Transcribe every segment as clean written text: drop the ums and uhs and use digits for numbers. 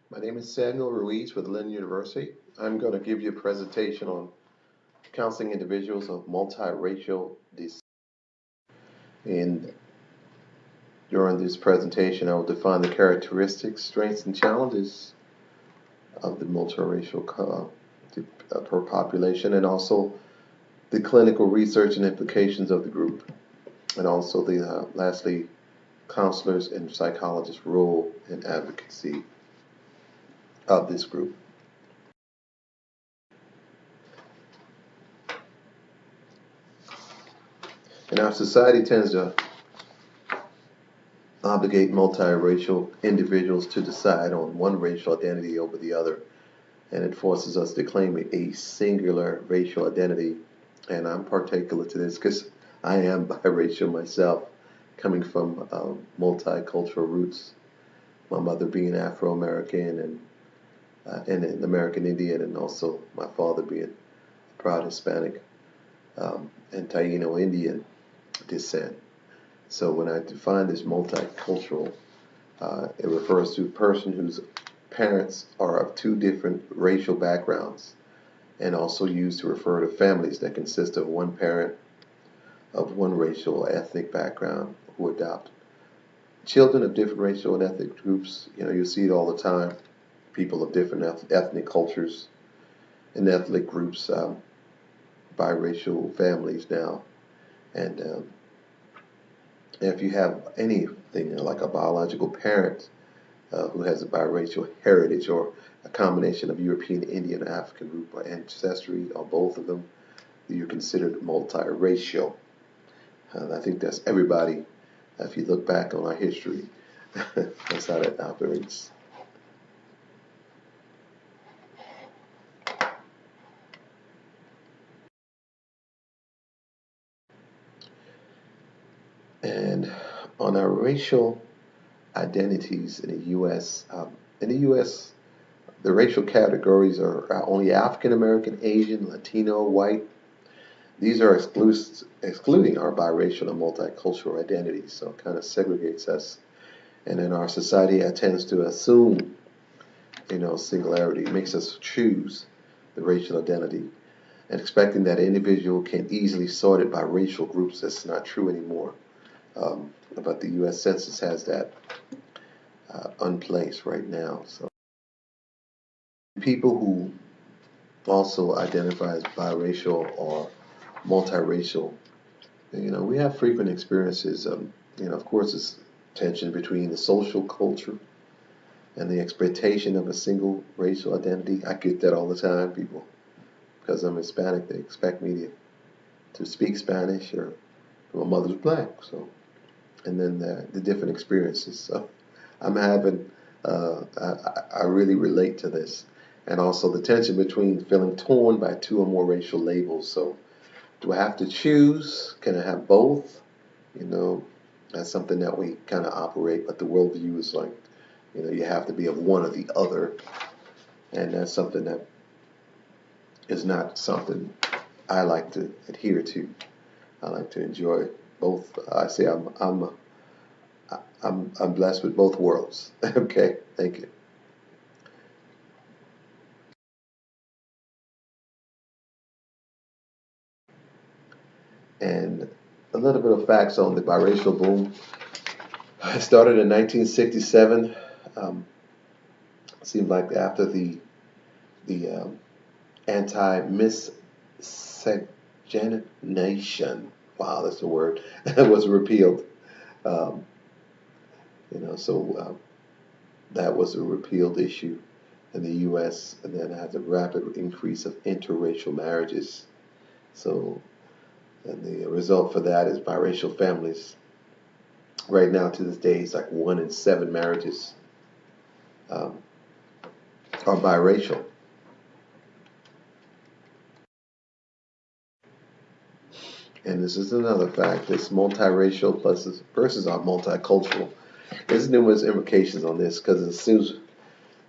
My name is Samuel Ruiz with Lynn University. I'm going to give you a presentation on counseling individuals of multiracial descent. And during this presentation, I will define the characteristics, strengths, and challenges of the multiracial per population, and also the clinical research and implications of the group, and also lastly, counselors and psychologists' role in advocacy of this group. And our society tends to obligate multiracial individuals to decide on one racial identity over the other, and it forces us to claim a singular racial identity. And I'm particular to this because I am biracial myself, coming from multicultural roots. My mother being Afro-American and an American Indian, and also my father being proud Hispanic and Taino Indian descent. So when I define this multicultural, it refers to a person whose parents are of two different racial backgrounds, and also used to refer to families that consist of one parent of one racial or ethnic background who adopt children of different racial and ethnic groups. You see it all the time. People of different ethnic cultures and ethnic groups, biracial families now. And if you have anything like a biological parent who has a biracial heritage or a combination of European, Indian, African root or ancestry, or both of them, you're considered multiracial. I think that's everybody. If you look back on our history, that's how that operates. And on our racial identities in the U.S., the racial categories are only African American, Asian, Latino, white. These are excluding our biracial and multicultural identities, so it kind of segregates us. And in our society, it tends to assume, singularity. It makes us choose the racial identity, and expecting that an individual can easily sort it by racial groups. That's not true anymore. But the U.S. Census has that unplaced right now. So people who also identify as biracial or multiracial, we have frequent experiences. Of course, it's tension between the social culture and the expectation of a single racial identity. I get that all the time. People, because I'm Hispanic, they expect me to speak Spanish, or my mother's black. So, and then the different experiences. So, I'm having, I really relate to this. And also the tension between feeling torn by two or more racial labels. So, do I have to choose? Can I have both? That's something that we kind of operate, but the worldview is like, you have to be of one or the other. And that's something that is not something I like to adhere to. I like to enjoy both. I say I'm blessed with both worlds. Okay, thank you. And a little bit of facts on the biracial boom. It started in 1967. Um, seemed like after the anti-miscegenation, wow, that's the word, was repealed. Um, so that was a repealed issue in the U.S. and then had a rapid increase of interracial marriages. So, and the result for that is biracial families. Right now, to this day, it's like 1 in 7 marriages um, are biracial. And this is another fact: this multiracial versus our multicultural. There's numerous implications on this because it assumes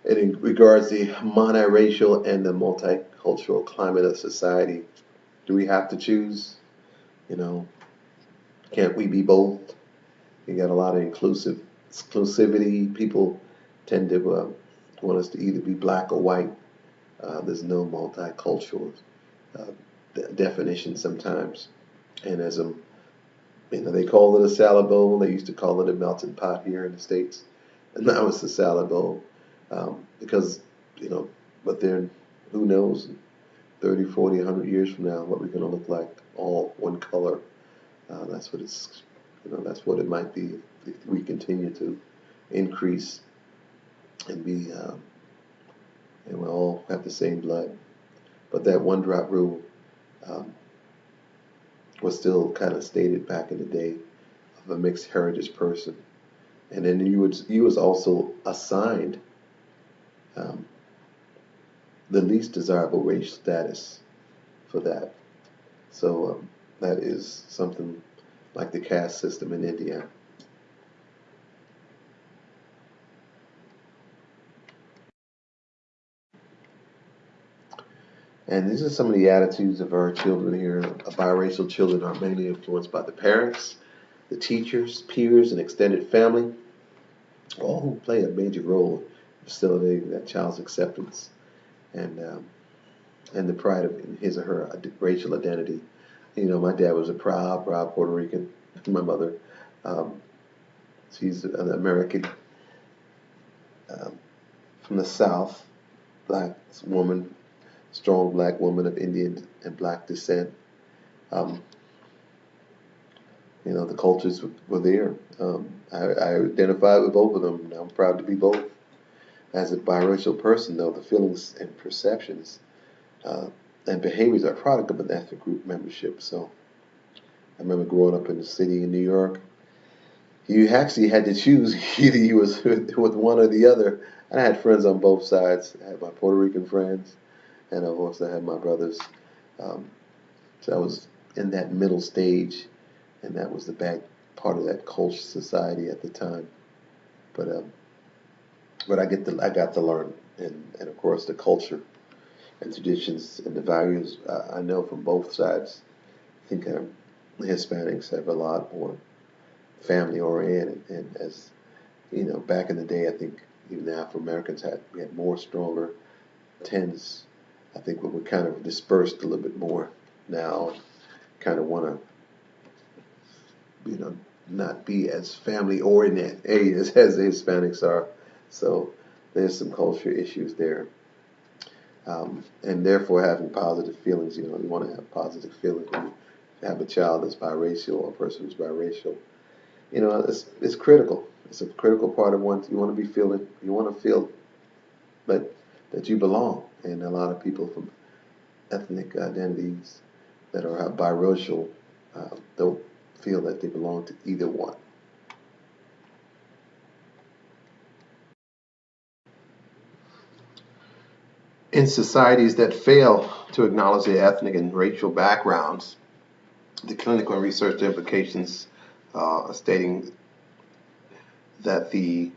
it regards the moniracial and the multicultural climate of society. Do we have to choose? You know, can't we be both? You got a lot of exclusivity. People tend to want us to either be black or white. There's no multicultural uh, definition sometimes. And as a, they call it a salad bowl. They used to call it a melting pot here in the States. And now it's a salad bowl. Because, you know, but then who knows, 30, 40, 100 years from now, what we're going to look like, all one color. That's what it's, that's what it might be if we continue to increase and be, and we all have the same blood. But that one drop rule um, was still kind of stated back in the day of a mixed heritage person. And then you was also assigned um, the least desirable race status for that. So that is something like the caste system in India. And these are some of the attitudes of our children here. Biracial children are mainly influenced by the parents, the teachers, peers, and extended family, all who play a major role in facilitating that child's acceptance and the pride of his or her racial identity. My dad was a proud Puerto Rican. My mother, um, she's an American um, from the South, black woman, strong black woman of Indian and black descent. Um, the cultures were there. I identified with both of them, and I'm proud to be both. As a biracial person, though, the feelings and perceptions uh, and behaviors are a product of an ethnic group membership. So I remember growing up in the city in New York. You actually had to choose either you was with one or the other. And I had friends on both sides. I had my Puerto Rican friends, and of course I had my brothers. Um, so I was in that middle stage, and that was the back part of that culture society at the time. But I got to learn, and of course the culture and traditions and the values I know from both sides. I think the Hispanics have a lot more family oriented, and as back in the day, I think even the Afro Americans we had more stronger tends. I think we're kind of dispersed a little bit more now, and kind of want to not be as family oriented as the Hispanics are. So there's some culture issues there. And therefore having positive feelings. You want to have positive feelings when you have a child that's biracial or a person who's biracial. It's critical. It's a critical part of one. You want to be feeling. You want to feel that that you belong. And a lot of people from ethnic identities that are biracial don't feel that they belong to either one. In societies that fail to acknowledge their ethnic and racial backgrounds, the clinical and research implications are stating that the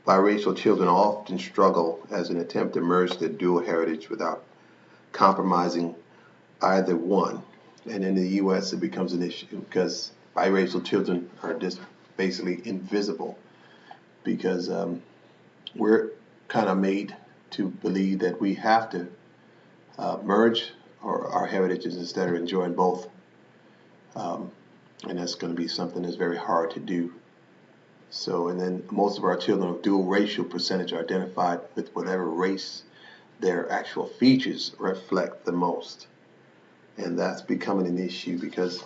biracial children often struggle as an attempt to merge their dual heritage without compromising either one. And in the U.S., it becomes an issue because biracial children are just basically invisible because we're kind of made to believe that we have to merge our heritages instead of enjoying both. Um, and that's going to be something that's very hard to do. So, and then most of our children of dual racial percentage are identified with whatever race their actual features reflect the most. And that's becoming an issue because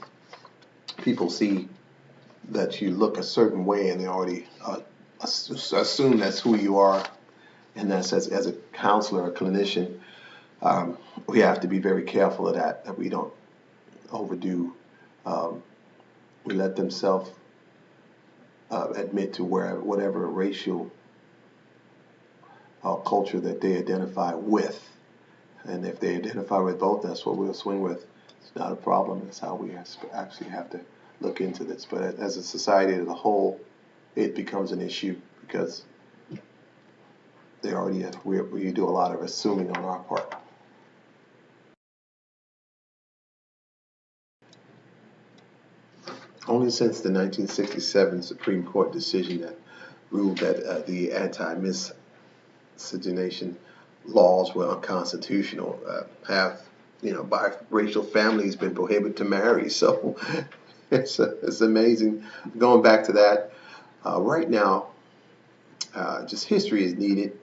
people see that you look a certain way and they already assume that's who you are. And that's as a counselor or clinician, we have to be very careful of that we don't overdo. Um, we let themselves admit to whatever racial culture that they identify with. And if they identify with both, that's what we'll swing with. It's not a problem. That's how we actually have to look into this. But as a society as a whole, it becomes an issue because we do a lot of assuming on our part. Only since the 1967 Supreme Court decision that ruled that the anti-misappropriation miscegenation laws were unconstitutional. Half, biracial families been prohibited to marry. So it's amazing. Going back to that, right now, just history is needed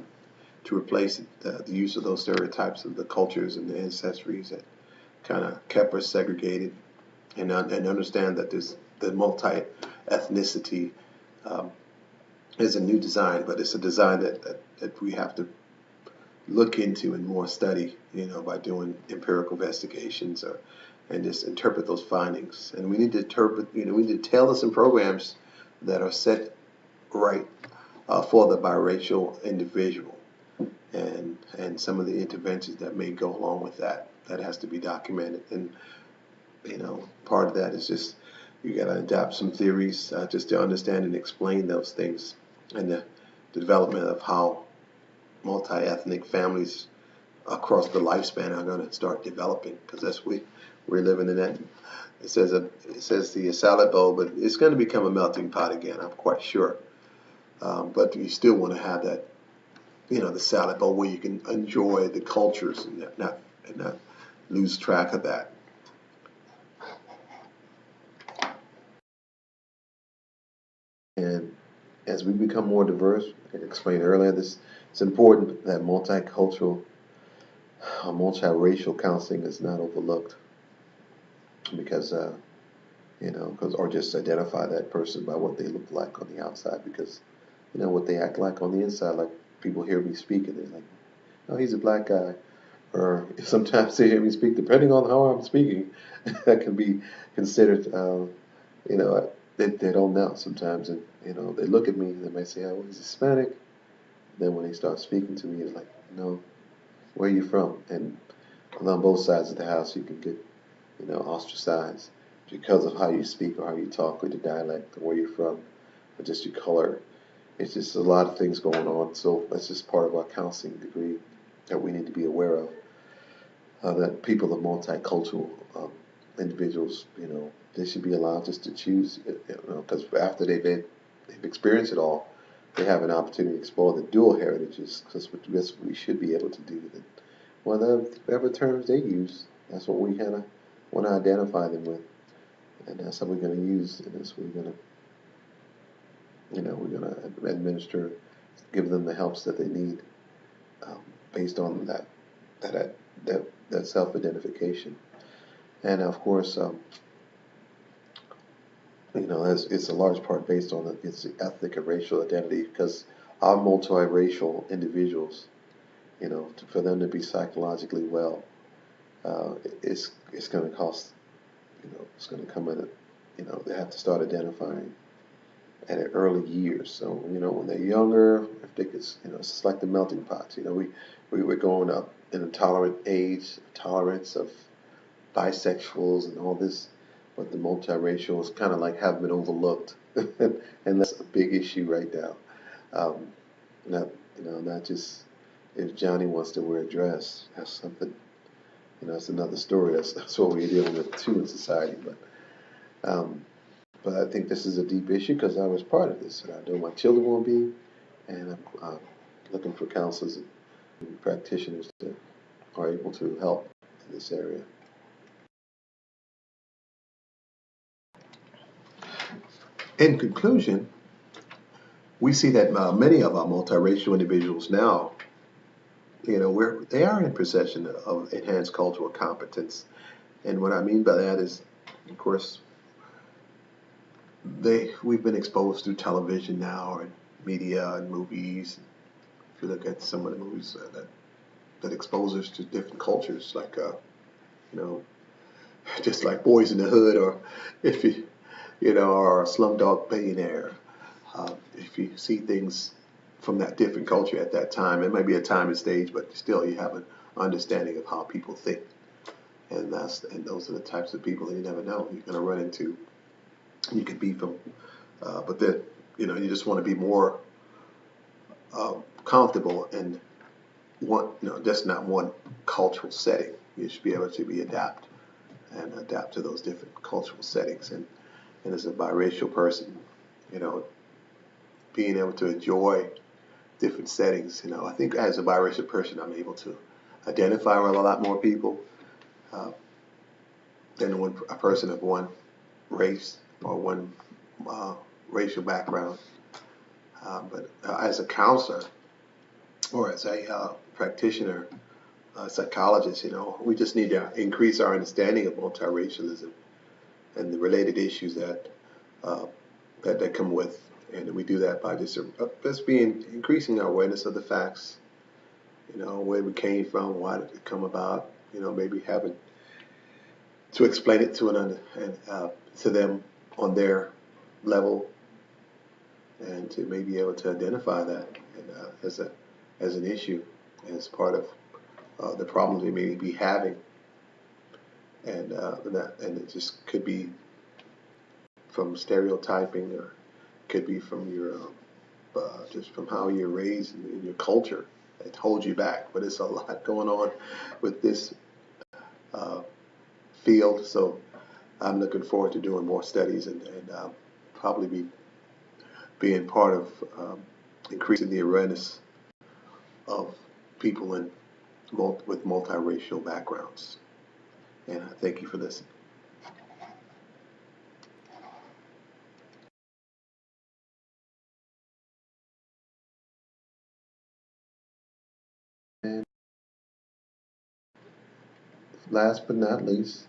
to replace the use of those stereotypes of the cultures and the ancestries that kind of kept us segregated, and understand that there's the multi-ethnicity um, is a new design, but it's a design that we have to look into and more study, by doing empirical investigations and just interpret those findings. And we need to interpret, we need to tailor some programs that are set right for the biracial individual, and some of the interventions that may go along with that. That has to be documented, and part of that is just you got to adapt some theories just to understand and explain those things, and the development of how multi-ethnic families across the lifespan are going to start developing, because we're living in that. It says the salad bowl, but it's going to become a melting pot again. I'm quite sure. But you still want to have that, the salad bowl where you can enjoy the cultures and not lose track of that. And as we become more diverse, like I explained earlier, it's important that multicultural, multiracial counseling is not overlooked, because or just identify that person by what they look like on the outside, because what they act like on the inside. Like, people hear me speak and they're like, "Oh, he's a black guy," or sometimes they hear me speak, depending on how I'm speaking, that can be considered. They don't know sometimes, and they look at me and they might say, "Oh, he's Hispanic." Then when they start speaking to me, it's like, "No, where are you from?" And on both sides of the house, you can get ostracized because of how you speak or how you talk, or the dialect, or where you're from, or just your color. It's just a lot of things going on. So that's just part of our counseling degree that we need to be aware of. That people of multicultural individuals, they should be allowed just to choose, because after they've experienced it all, they have an opportunity to explore the dual heritages, because that's what we should be able to do. Whatever terms they use, that's what we kind of want to identify them with, and that's how we're going to use, and that's what we're going to, we're going to administer, give them the helps that they need, based on that self-identification. And of course, it's a large part based on its ethnic and racial identity, because our multiracial individuals, for them to be psychologically well, it's going to cost, it's going to come in, they have to start identifying at an early years. So, when they're younger, if they could, it's just like the melting pot. We were growing up in a tolerant age, tolerance of bisexuals and all this, but the multiracial is kind of like have been overlooked, and that's a big issue right now. Um, not just if Johnny wants to wear a dress, that's something. That's another story. That's what we're dealing with too in society. Um, but I think this is a deep issue because I was part of this, and I know my children will be, and I'm looking for counselors and practitioners that are able to help in this area. In conclusion, we see that many of our multiracial individuals now, they are in possession of enhanced cultural competence. And what I mean by that is, of course, we've been exposed through television now, and media and movies. If you look at some of the movies that expose us to different cultures, like you know, just like Boys in the Hood, or if or Slumdog Billionaire. If you see things from that different culture at that time, it might be a time and stage, but still you have an understanding of how people think, and those are the types of people that you never know you're going to run into. You could be from, but then you just want to be more comfortable in just not one cultural setting. You should be able to adapt to those different cultural settings, and as a biracial person, you know, being able to enjoy different settings. I think as a biracial person, I'm able to identify with a lot more people uh, than a person of one race or one uh, racial background. But as a counselor or as a practitioner, psychologist, we just need to increase our understanding of multiracialism and the related issues uh, that come with. And we do that by just being increasing our awareness of the facts, where we came from, why did it come about, maybe having to explain it to them on their level, and to maybe able to identify that as an issue, as part of the problems they may be having, and it just could be from stereotyping, or could be from your just from how you're raised in your culture that holds you back. But it's a lot going on with this uh, field, so I'm looking forward to doing more studies, and probably being part of increasing the awareness of people with multiracial backgrounds. And I thank you for listening. And last but not least,